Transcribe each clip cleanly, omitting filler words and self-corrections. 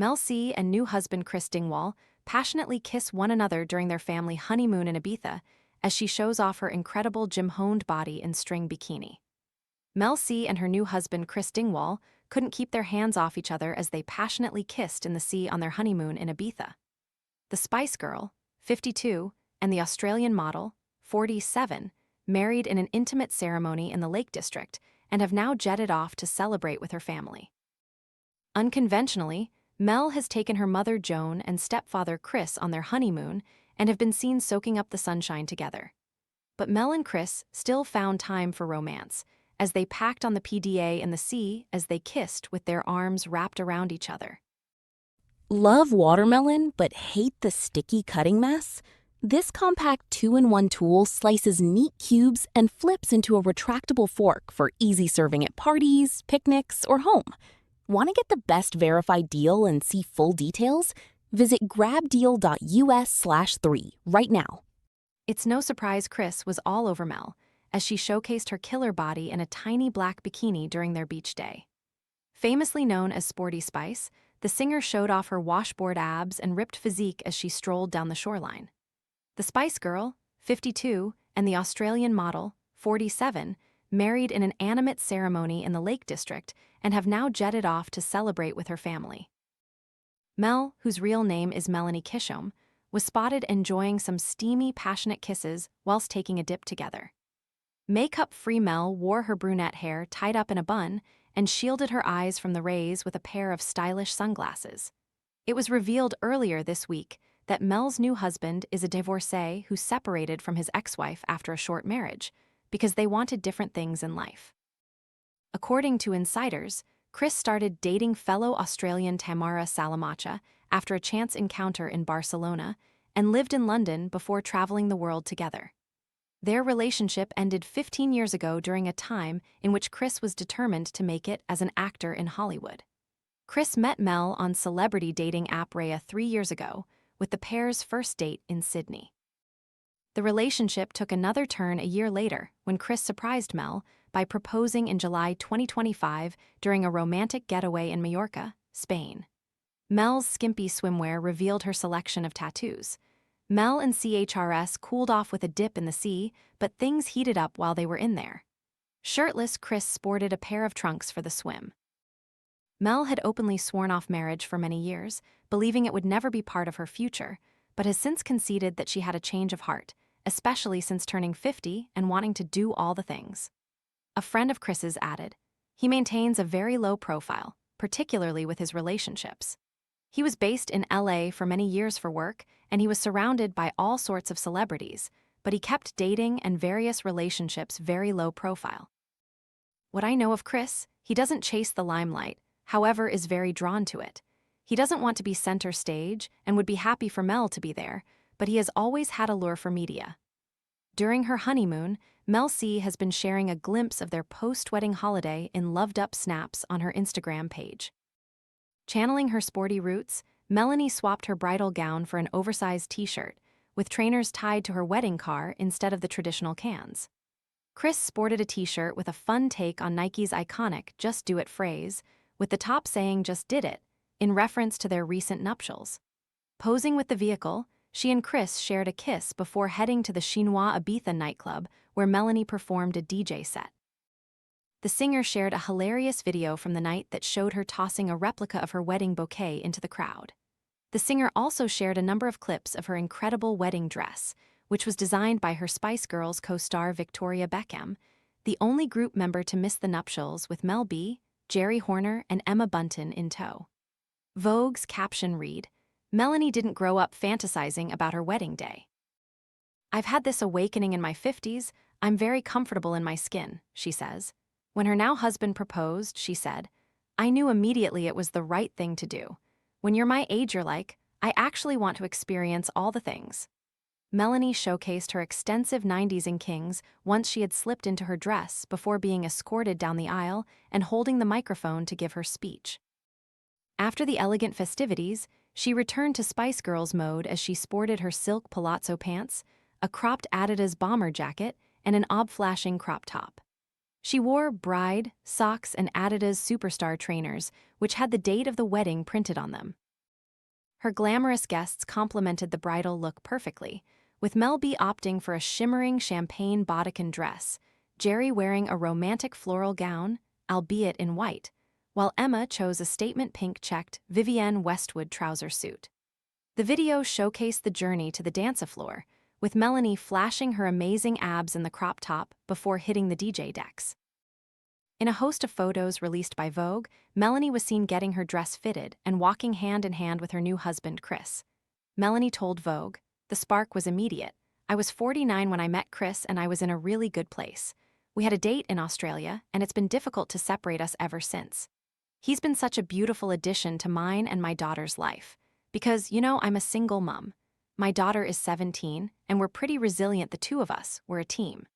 Mel C and new husband Chris Dingwall passionately kiss one another during their family honeymoon in Ibiza as she shows off her incredible gym-honed body in string bikini. Mel C and her new husband Chris Dingwall couldn't keep their hands off each other as they passionately kissed in the sea on their honeymoon in Ibiza. The Spice Girl, 52, and the Australian model, 47, married in an intimate ceremony in the Lake District and have now jetted off to celebrate with her family. Unconventionally, Mel has taken her mother Joan and stepfather Chris on their honeymoon and have been seen soaking up the sunshine together. But Mel and Chris still found time for romance, as they packed on the PDA in the sea as they kissed with their arms wrapped around each other. Love watermelon but hate the sticky cutting mess? This compact 2-in-1 tool slices neat cubes and flips into a retractable fork for easy serving at parties, picnics, or home. Want to get the best verified deal and see full details? Visit grabdeal.us/3 right now. It's no surprise Chris was all over Mel, as she showcased her killer body in a tiny black bikini during their beach day. Famously known as Sporty Spice, the singer showed off her washboard abs and ripped physique as she strolled down the shoreline. The Spice Girl, 52, and the Australian model, 47, married in an animate ceremony in the Lake District and have now jetted off to celebrate with her family. Mel, whose real name is Melanie Kishom, was spotted enjoying some steamy, passionate kisses whilst taking a dip together. Makeup-free Mel wore her brunette hair tied up in a bun and shielded her eyes from the rays with a pair of stylish sunglasses. It was revealed earlier this week that Mel's new husband is a divorcee who separated from his ex-wife after a short marriage because they wanted different things in life. According to insiders, Chris started dating fellow Australian Tamara Salamacha after a chance encounter in Barcelona and lived in London before traveling the world together. Their relationship ended 15 years ago during a time in which Chris was determined to make it as an actor in Hollywood. Chris met Mel on celebrity dating app Raya 3 years ago, with the pair's first date in Sydney. The relationship took another turn a year later when Chris surprised Mel by proposing in July 2025 during a romantic getaway in Mallorca, Spain. Mel's skimpy swimwear revealed her selection of tattoos. Mel and CHRS cooled off with a dip in the sea, but things heated up while they were in there. Shirtless, Chris sported a pair of trunks for the swim. Mel had openly sworn off marriage for many years, believing it would never be part of her future, but has since conceded that she had a change of heart, especially since turning 50 and wanting to do all the things. A friend of Chris's added, "He maintains a very low profile, particularly with his relationships. He was based in LA for many years for work, and he was surrounded by all sorts of celebrities, but he kept dating and various relationships very low profile. What I know of Chris, he doesn't chase the limelight, however is very drawn to it. He doesn't want to be center stage and would be happy for Mel to be there, but he has always had a lure for media." During her honeymoon, Mel C has been sharing a glimpse of their post-wedding holiday in loved-up snaps on her Instagram page. Channeling her sporty roots, Melanie swapped her bridal gown for an oversized t-shirt, with trainers tied to her wedding car instead of the traditional cans. Chris sported a t-shirt with a fun take on Nike's iconic "Just Do It" phrase, with the top saying "Just Did It," in reference to their recent nuptials. Posing with the vehicle, she and Chris shared a kiss before heading to the Chinois Ibiza nightclub where Melanie performed a DJ set. The singer shared a hilarious video from the night that showed her tossing a replica of her wedding bouquet into the crowd. The singer also shared a number of clips of her incredible wedding dress, which was designed by her Spice Girls co-star Victoria Beckham, the only group member to miss the nuptials with Mel B, Jerry Horner, and Emma Bunton in tow. Vogue's caption read, "Melanie didn't grow up fantasizing about her wedding day. I've had this awakening in my 50s, I'm very comfortable in my skin," she says. When her now husband proposed, she said, "I knew immediately it was the right thing to do. When you're my age, you're like, I actually want to experience all the things." Melanie showcased her extensive 90s in Kings once she had slipped into her dress before being escorted down the aisle and holding the microphone to give her speech. After the elegant festivities, she returned to Spice Girls mode as she sported her silk palazzo pants, a cropped Adidas bomber jacket, and an ob-flashing crop top. She wore bride, socks, and Adidas Superstar trainers, which had the date of the wedding printed on them. Her glamorous guests complemented the bridal look perfectly, with Mel B opting for a shimmering champagne bodycon dress, Jerry wearing a romantic floral gown, albeit in white, while Emma chose a statement pink-checked Vivienne Westwood trouser suit. The video showcased the journey to the dance floor, with Melanie flashing her amazing abs in the crop top before hitting the DJ decks. In a host of photos released by Vogue, Melanie was seen getting her dress fitted and walking hand in hand with her new husband, Chris. Melanie told Vogue, "The spark was immediate. I was 49 when I met Chris and I was in a really good place. We had a date in Australia and it's been difficult to separate us ever since. He's been such a beautiful addition to mine and my daughter's life. Because, I'm a single mom. My daughter is 17 and we're pretty resilient, the two of us, we're a team.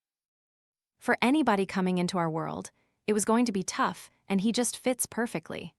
For anybody coming into our world, it was going to be tough, and he just fits perfectly."